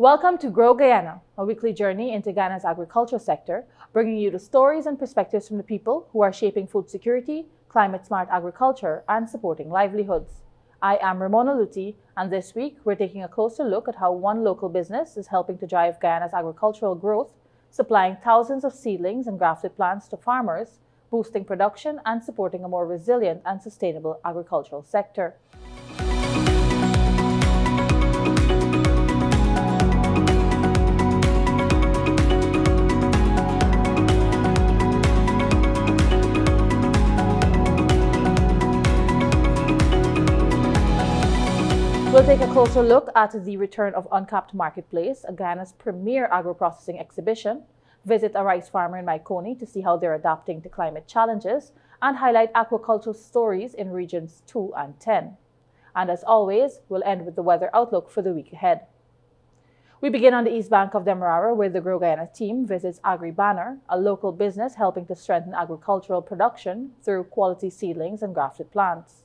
Welcome to Grow Guyana, a weekly journey into Guyana's agriculture sector, bringing you the stories and perspectives from the people who are shaping food security, climate-smart agriculture, and supporting livelihoods. I am Ramona Luti, and this week we're taking a closer look at how one local business is helping to drive Guyana's agricultural growth, supplying thousands of seedlings and grafted plants to farmers, boosting production and supporting a more resilient and sustainable agricultural sector. We'll take a closer look at the return of Uncapped Marketplace, Guyana's premier agro-processing exhibition, visit a rice farmer in Maikoni to see how they're adapting to climate challenges, and highlight aquaculture stories in regions 2 and 10. And as always, we'll end with the weather outlook for the week ahead. We begin on the East Bank of Demerara, where the Grow Guyana team visits Agri Banner, a local business helping to strengthen agricultural production through quality seedlings and grafted plants.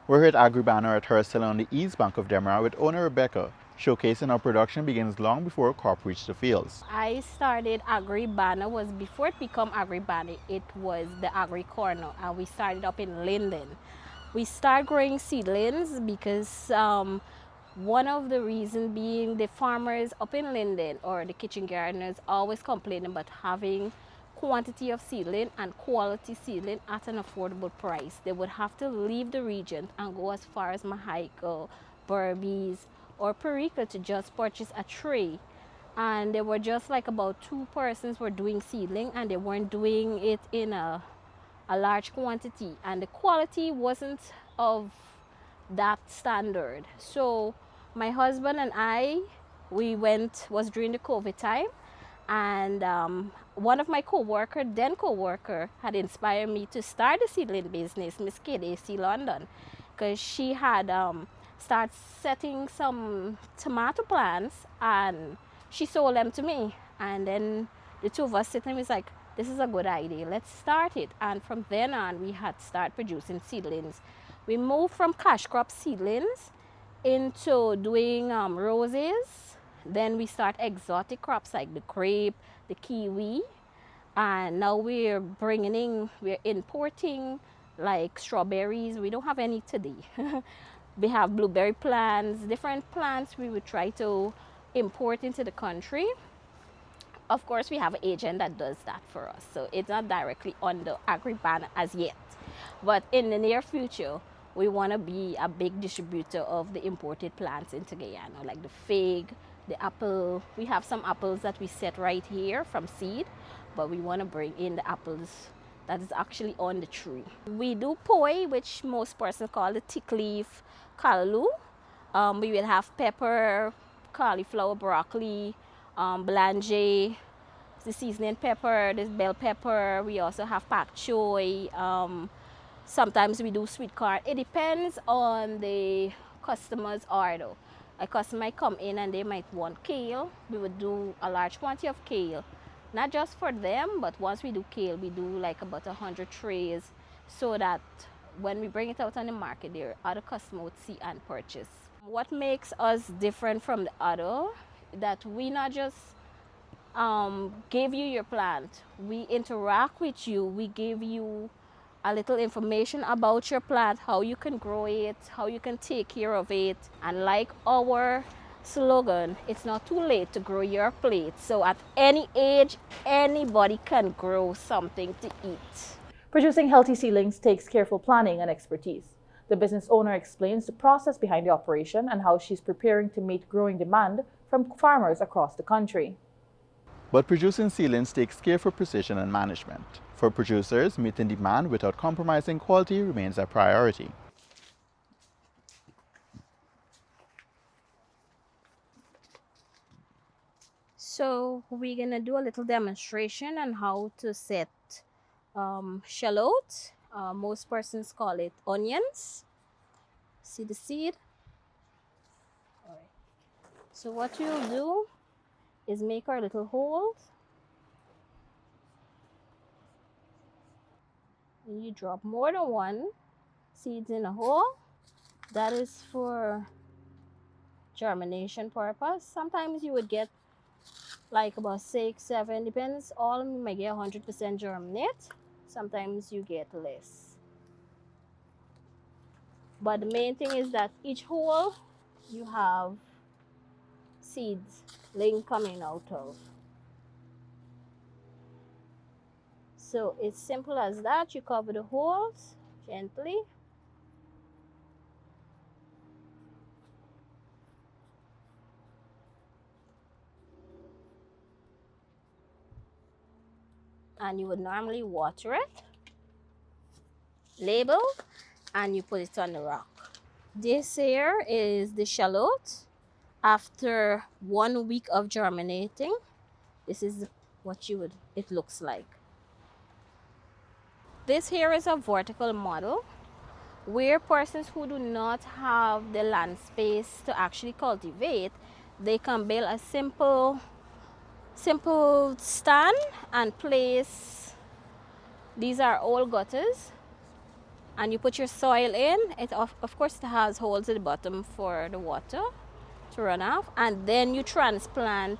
We're here at Agri Banner at Hill on the East Bank of Demerara with owner Rebecca, showcasing how production begins long before a crop reaches the fields. I started Agri Banner was before it became Agri Banner, it was the Agri Corner, and we started up in Linden. We started growing seedlings because one of the reasons being the farmers up in Linden or the kitchen gardeners always complaining about having quantity of seedling and quality seedling at an affordable price. They would have to leave the region and go as far as Mahaico, Berbice, or Perica to just purchase a tray. And there were just like about 2 persons were doing seedling, and they weren't doing it in a large quantity, and the quality wasn't of that standard. So my husband and I, was during the COVID time, and one of my co-worker had inspired me to start a seedling business, Miss Kid AC London, because she had started setting some tomato plants and she sold them to me. And then the two of us sitting and was like, this is a good idea, let's start it. And from then on, we had started producing seedlings. We moved from cash crop seedlings into doing roses. Then we start exotic crops like the grape, the kiwi, and now we're importing like strawberries. We don't have any today. We have blueberry plants, different plants we would try to import into the country. Of course, we have an agent that does that for us, so it's not directly on the Agri Banner as yet. But in the near future, we want to be a big distributor of the imported plants into Guyana, like the fig, the apple. We have some apples that we set right here from seed, but we want to bring in the apples that is actually on the tree. We do poi, which most persons call the thick leaf callaloo. We will have pepper, cauliflower, broccoli, blanche, the seasoning pepper, this bell pepper. We also have pak choy. Sometimes we do sweet corn. It depends on the customer's order. A customer might come in and they might want kale. We would do a large quantity of kale, not just for them, but once we do kale, we do like about 100 trays, so that when we bring it out on the market, there other customers would see and purchase. What makes us different from the other, that we not just give you your plant, we interact with you, we give you a little information about your plant, how you can grow it, how you can take care of it. And like our slogan, it's not too late to grow your plate. So at any age, anybody can grow something to eat. Producing healthy seedlings takes careful planning and expertise. The business owner explains the process behind the operation and how she's preparing to meet growing demand from farmers across the country. But producing seedlings takes careful precision and management. For producers, meeting demand without compromising quality remains a priority. So we're gonna do a little demonstration on how to set shallot. Most persons call it onions. See the seed? All right. So what you'll do is make our little holes. And you drop more than 1 seeds in a hole. That is for germination purpose. Sometimes you would get like about 6, 7, depends. All you might get 100% germinate. Sometimes you get less. But the main thing is that each hole you have seeds laying coming out of. So it's simple as that. You cover the holes gently. And you would normally water it, label, and you put it on the rock. This here is the shallot. After 1 week of germinating, this is what it looks like. This here is a vertical model where persons who do not have the land space to actually cultivate, they can build a simple stand and place. These are all gutters, and you put your soil in. It of course it has holes at the bottom for the water to run off, and then you transplant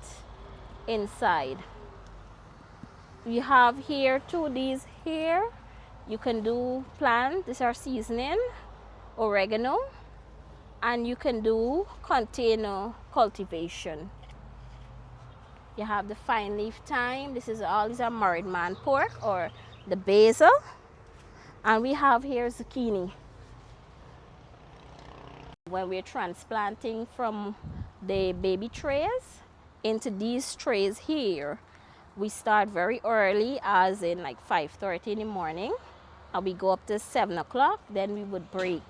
inside. You have here too, these here you can do plant. These are seasoning, oregano, and you can do container cultivation. You have the fine leaf thyme. These are married man pork or the basil, and we have here zucchini. When we're transplanting from the baby trays into these trays here, we start very early, as in like 5:30 in the morning, and we go up to 7 o'clock. Then we would break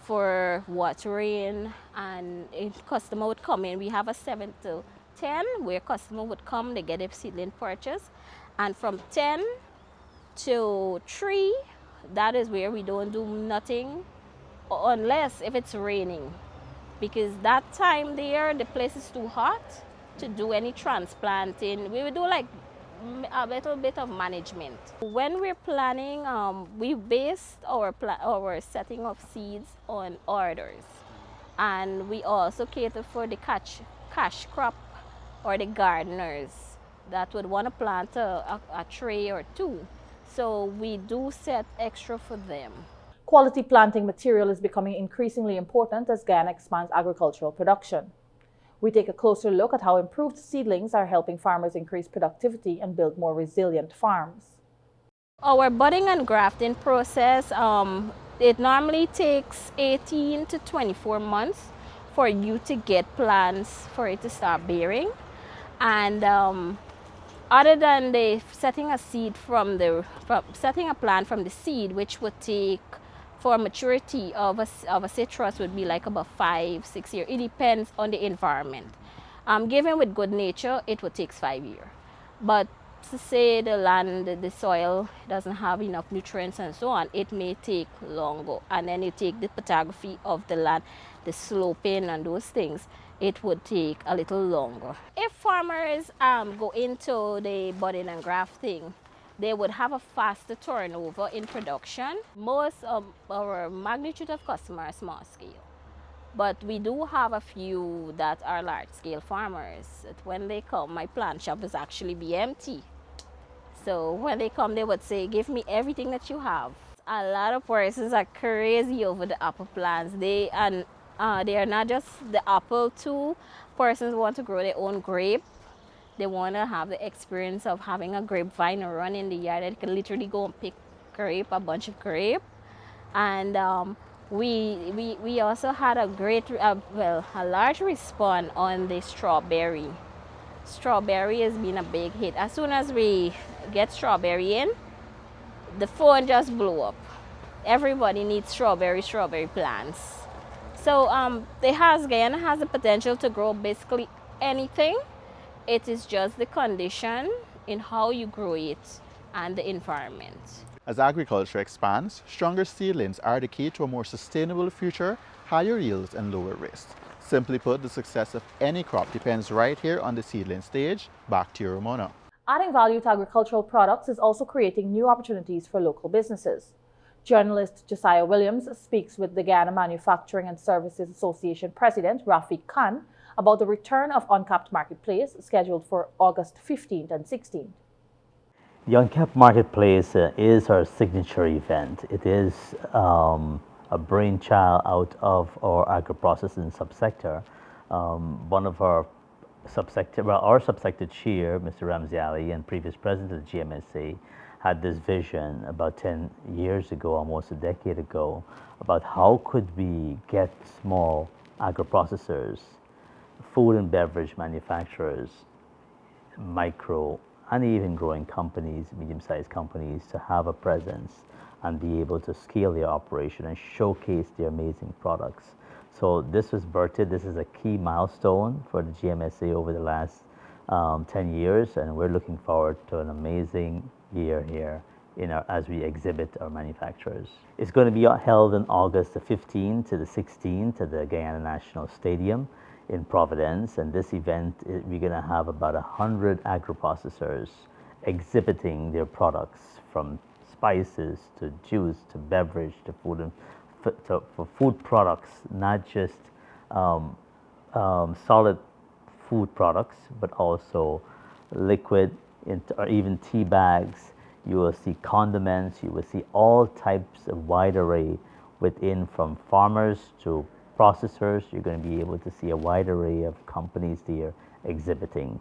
for watering, and a customer would come in. We have a 7 to 10 where customer would come, they get a seedling purchase, and from 10 to 3, that is where we don't do nothing unless if it's raining, because that time there the place is too hot to do any transplanting. We would do like a little bit of management. When we're planning, we based our setting of seeds on orders, and we also cater for the cash crop or the gardeners that would want to plant a tray or two. So we do set extra for them. Quality planting material is becoming increasingly important as Guyana expands agricultural production. We take a closer look at how improved seedlings are helping farmers increase productivity and build more resilient farms. Our budding and grafting process, it normally takes 18 to 24 months for you to get plants for it to start bearing. And other than the setting a plant from the seed, which would take, for maturity of a citrus, would be like about 5-6 years. It depends on the environment. Given with good nature, it would take 5 years. But to say the land, the soil doesn't have enough nutrients and so on, it may take longer. And then you take the topography of the land, the sloping and those things, it would take a little longer. If farmers go into the budding and grafting, they would have a faster turnover in production. Most of our magnitude of customers are small scale, but we do have a few that are large scale farmers. When they come, my plant shop is actually be empty. So when they come, they would say, give me everything that you have. A lot of persons are crazy over the apple plants. They are not just the apple too. Persons want to grow their own grape. They want to have the experience of having a grapevine run in the yard. They can literally go and pick a bunch of grape. And we also had a large response on the strawberry. Strawberry has been a big hit. As soon as we get strawberry in, the phone just blew up. Everybody needs strawberry plants. So Guyana has the potential to grow basically anything. It is just the condition in how you grow it and the environment. As agriculture expands, stronger seedlings are the key to a more sustainable future, higher yields and lower risk. Simply put, the success of any crop depends right here on the seedling stage. Back to you, Ramona. Adding value to agricultural products is also creating new opportunities for local businesses. Journalist Josiah Williams speaks with the Guyana Manufacturing and Services Association President Rafeek Khan about the return of Uncapped Marketplace scheduled for August 15th and 16th. The Uncapped Marketplace is our signature event. It is a brainchild out of our agro-processing subsector. One of our subsector, well, our subsector chair, Mr. Ramzi Ali, and previous president of the GMSA, had this vision about 10 years ago, almost a decade ago, about how could we get small agro-processors, food and beverage manufacturers, micro and even growing companies, medium-sized companies, to have a presence and be able to scale their operation and showcase their amazing products. So this was birthed. This is a key milestone for the GMSA over the last 10 years, and we're looking forward to an amazing year here as we exhibit our manufacturers. It's going to be held on August the 15th to the 16th at the Guyana National Stadium in Providence, and this event, we're going to have about 100 agro-processors exhibiting their products, from spices to juice to beverage to food and for food products, not just solid food products, but also liquid or even tea bags. You will see condiments. You will see all types of wide array within, from farmers to processors. You're going to be able to see a wide array of companies there exhibiting.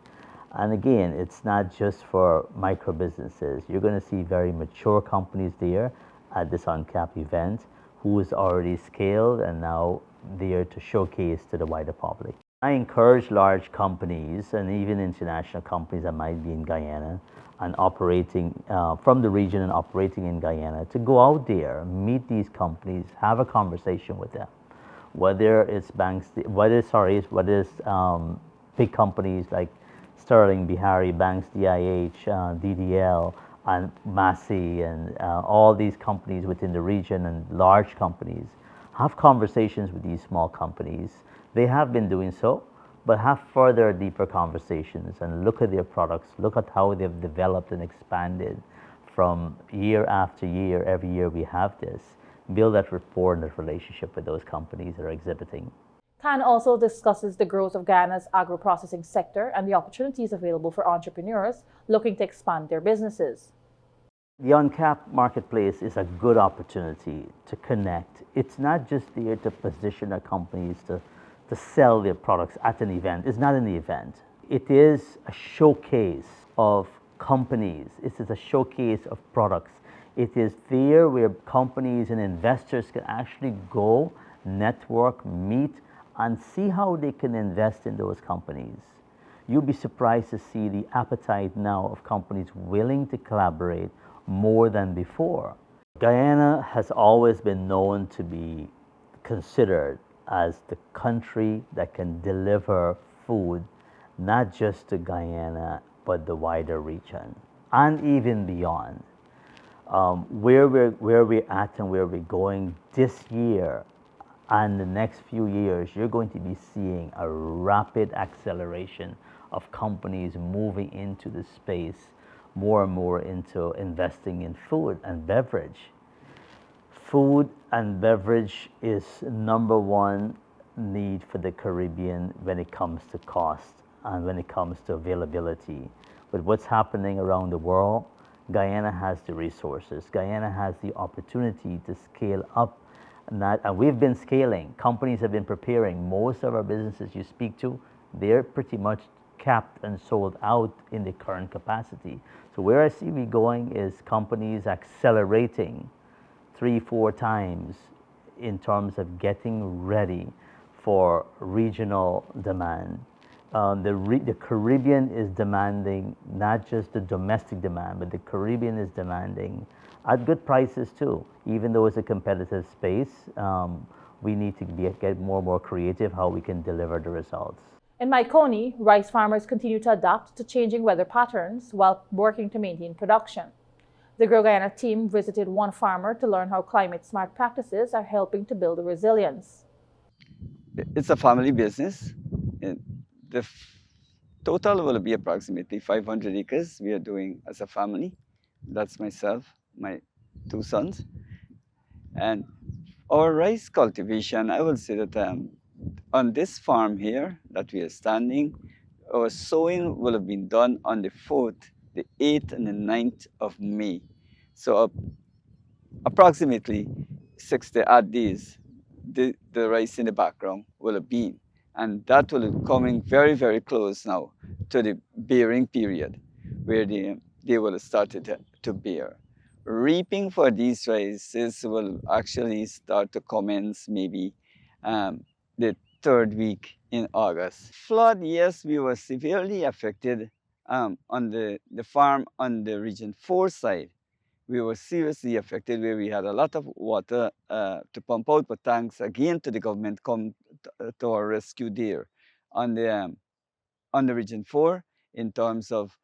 And again, it's not just for micro businesses. You're going to see very mature companies there at this Uncapped event who is already scaled and now there to showcase to the wider public. I encourage large companies and even international companies that might be in Guyana and operating from the region and operating in Guyana to go out there, meet these companies, have a conversation with them. Whether it's banks, whether it's big companies like Sterling, Bihari, Banks, DIH, DDL, and Massey, and all these companies within the region and large companies, have conversations with these small companies. They have been doing so, but have further, deeper conversations and look at their products, look at how they've developed and expanded from year after year. Every year we have this. Build that rapport and that relationship with those companies that are exhibiting. Khan also discusses the growth of Guyana's agro-processing sector and the opportunities available for entrepreneurs looking to expand their businesses. The Uncapped Marketplace is a good opportunity to connect. It's not just there to position our companies to sell their products at an event. It's not an event. It is a showcase of companies. It is a showcase of products. It is there where companies and investors can actually go, network, meet, and see how they can invest in those companies. You'll be surprised to see the appetite now of companies willing to collaborate more than before. Guyana has always been known to be considered as the country that can deliver food, not just to Guyana, but the wider region, and even beyond. Where we're at and where we're going this year and the next few years, you're going to be seeing a rapid acceleration of companies moving into the space, more and more into investing in food and beverage. Food and beverage is number one need for the Caribbean when it comes to cost and when it comes to availability. With what's happening around the world, Guyana has the resources. Guyana has the opportunity to scale up. And we've been scaling. Companies have been preparing. Most of our businesses you speak to, they're pretty much capped and sold out in the current capacity. So where I see we going is companies accelerating 3-4 times in terms of getting ready for regional demand. The Caribbean is demanding not just the domestic demand, but the Caribbean is demanding at good prices too. Even though it's a competitive space, we need to get more and more creative how we can deliver the results. In Maikoni, rice farmers continue to adapt to changing weather patterns while working to maintain production. The Grow Guyana team visited one farmer to learn how climate-smart practices are helping to build resilience. It's a family business. The total will be approximately 500 acres we are doing as a family. That's myself, my 2 sons. And our rice cultivation, I will say that on this farm here that we are standing, our sowing will have been done on the 4th, the 8th, and the 9th of May. So approximately 60 odd days, the rice in the background will have been. And that will be coming very, very close now to the bearing period where they will have started to bear. Reaping for these rices will actually start to commence maybe the 3rd week in August. Flood, yes, we were severely affected on the farm on the Region 4 side. We were seriously affected where we had a lot of water to pump out, but thanks again to the government come to our rescue there on the Region 4 in terms of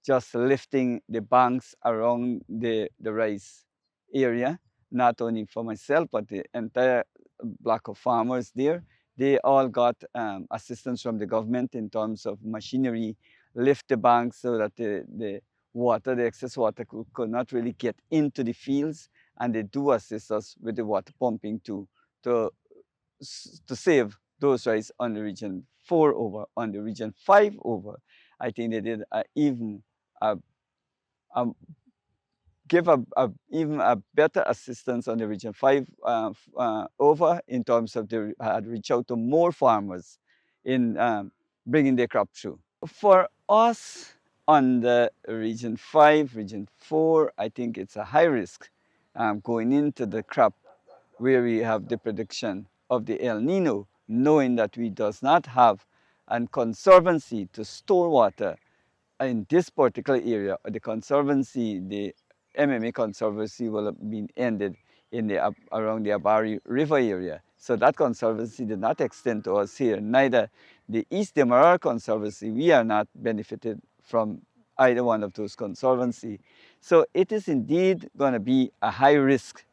just lifting the banks around the rice area, not only for myself, but the entire block of farmers there. They all got assistance from the government in terms of machinery, lift the banks so that the water, the excess water could not really get into the fields, and they do assist us with the water pumping to save those rice on the Region 4 over, on the Region 5 over. I think they did even give even a better assistance on the Region 5 over in terms of they had reached out to more farmers in bringing their crop through. For us on the Region 5, Region 4, I think it's a high risk going into the crop where we have the prediction of the El Nino, knowing that we does not have a conservancy to store water in this particular area. The conservancy, the MMA conservancy will have been ended in the around the Abari River area. So that conservancy did not extend to us here. Neither the East Demerara conservancy, we are not benefited from either one of those conservancy. So it is indeed going to be a high risk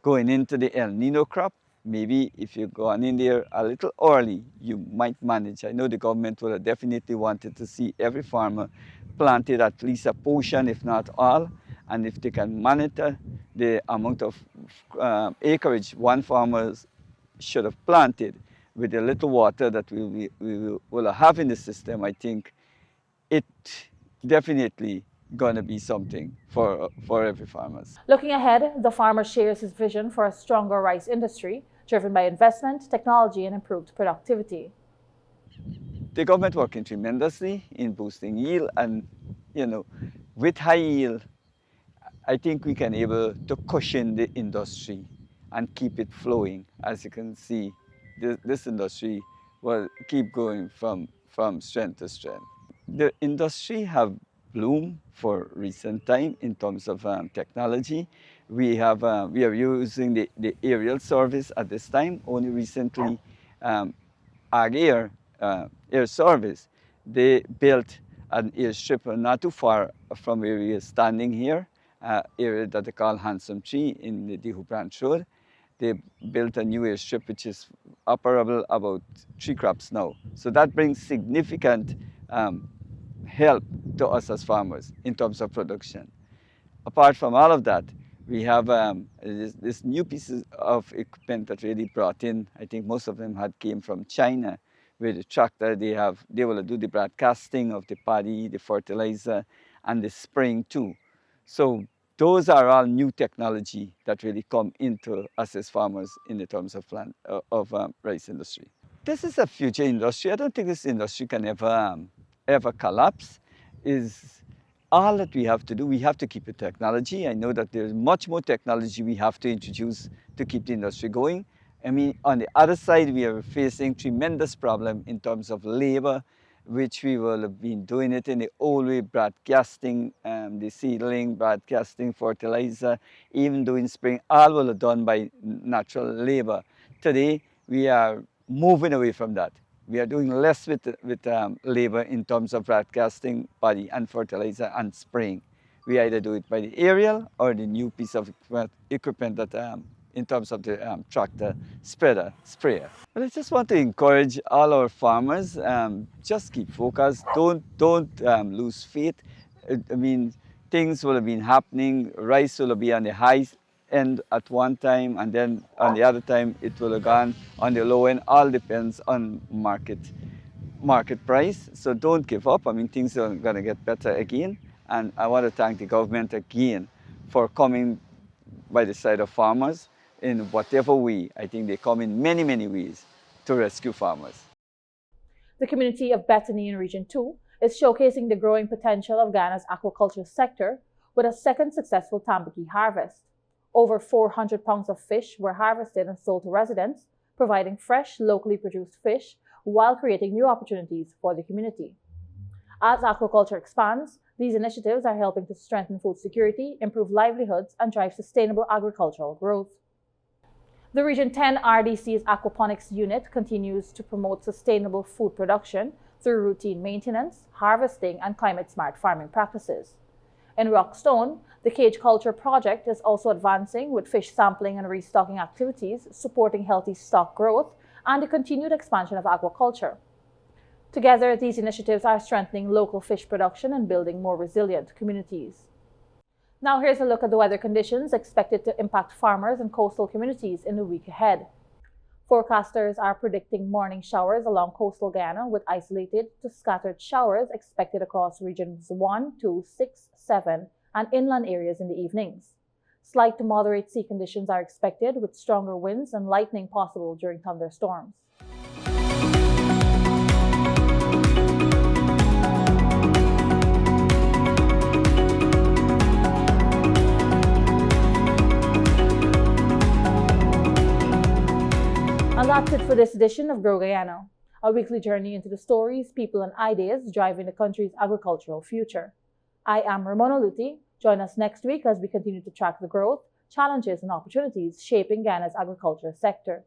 going into the El Nino crop. Maybe if you go on in there a little early, you might manage. I know the government will definitely wanted to see every farmer planted at least a portion, if not all. And if they can monitor the amount of acreage one farmer should have planted with the little water that we will have in the system, I think it definitely going to be something for every farmer. Looking ahead, the farmer shares his vision for a stronger rice industry, driven by investment, technology, and improved productivity. The government working tremendously in boosting yield, and with high yield, I think we can able to cushion the industry and keep it flowing. As you can see, this industry will keep going from strength to strength. The industry have bloomed for recent time in terms of technology. We are using the aerial service at this time. Only recently, Air Service, they built an airstrip not too far from where we are standing here, area that they call Handsome Tree in the Dihu Branch Road. They built a new airstrip which is operable about 3 crops now. So that brings significant help to us as farmers in terms of production. Apart from all of that, we have this new pieces of equipment that really brought in. I think most of them had came from China, where the tractor they will do the broadcasting of the paddy, the fertilizer, and the spraying too. So those are all new technology that really come into us as farmers in the terms of rice industry. This is a future industry. I don't think this industry can ever collapse. Is all that we have to do. We have to keep the technology. I know that there's much more technology we have to introduce to keep the industry going. I mean, on the other side, we are facing tremendous problem in terms of labor, which we will have been doing it in the old way, broadcasting, the seedling, broadcasting, fertilizer, even doing spraying, all will have done by natural labor. Today, we are moving away from that. We are doing less with labor in terms of broadcasting, paddy, and fertilizer and spraying. We either do it by the aerial or the new piece of equipment that in terms of the tractor spreader, sprayer. But I just want to encourage all our farmers, just keep focused, don't lose faith. I mean, things will have been happening, rice will be on the high end at one time, and then on the other time it will have gone on the low end. All depends on market price. So don't give up. I mean, things are going to get better again. And I want to thank the government again for coming by the side of farmers in whatever way. I think they come in many, many ways to rescue farmers. The community of Bethany in Region 2 is showcasing the growing potential of Ghana's aquaculture sector with a second successful tambaki harvest. Over 400 pounds of fish were harvested and sold to residents, providing fresh, locally produced fish while creating new opportunities for the community. As aquaculture expands, these initiatives are helping to strengthen food security, improve livelihoods, and drive sustainable agricultural growth. The Region 10 RDC's aquaponics unit continues to promote sustainable food production through routine maintenance, harvesting, and climate-smart farming practices. In Rockstone, the cage culture project is also advancing with fish sampling and restocking activities, supporting healthy stock growth and the continued expansion of aquaculture. Together, these initiatives are strengthening local fish production and building more resilient communities. Now here's a look at the weather conditions expected to impact farmers and coastal communities in the week ahead. Forecasters are predicting morning showers along coastal Guyana with isolated to scattered showers expected across regions 1, 2, 6, 7, and inland areas in the evenings. Slight to moderate sea conditions are expected with stronger winds and lightning possible during thunderstorms. And that's it for this edition of Grow Guyana, a weekly journey into the stories, people, and ideas driving the country's agricultural future. I am Ramona Luti. Join us next week as we continue to track the growth, challenges, and opportunities shaping Ghana's agriculture sector.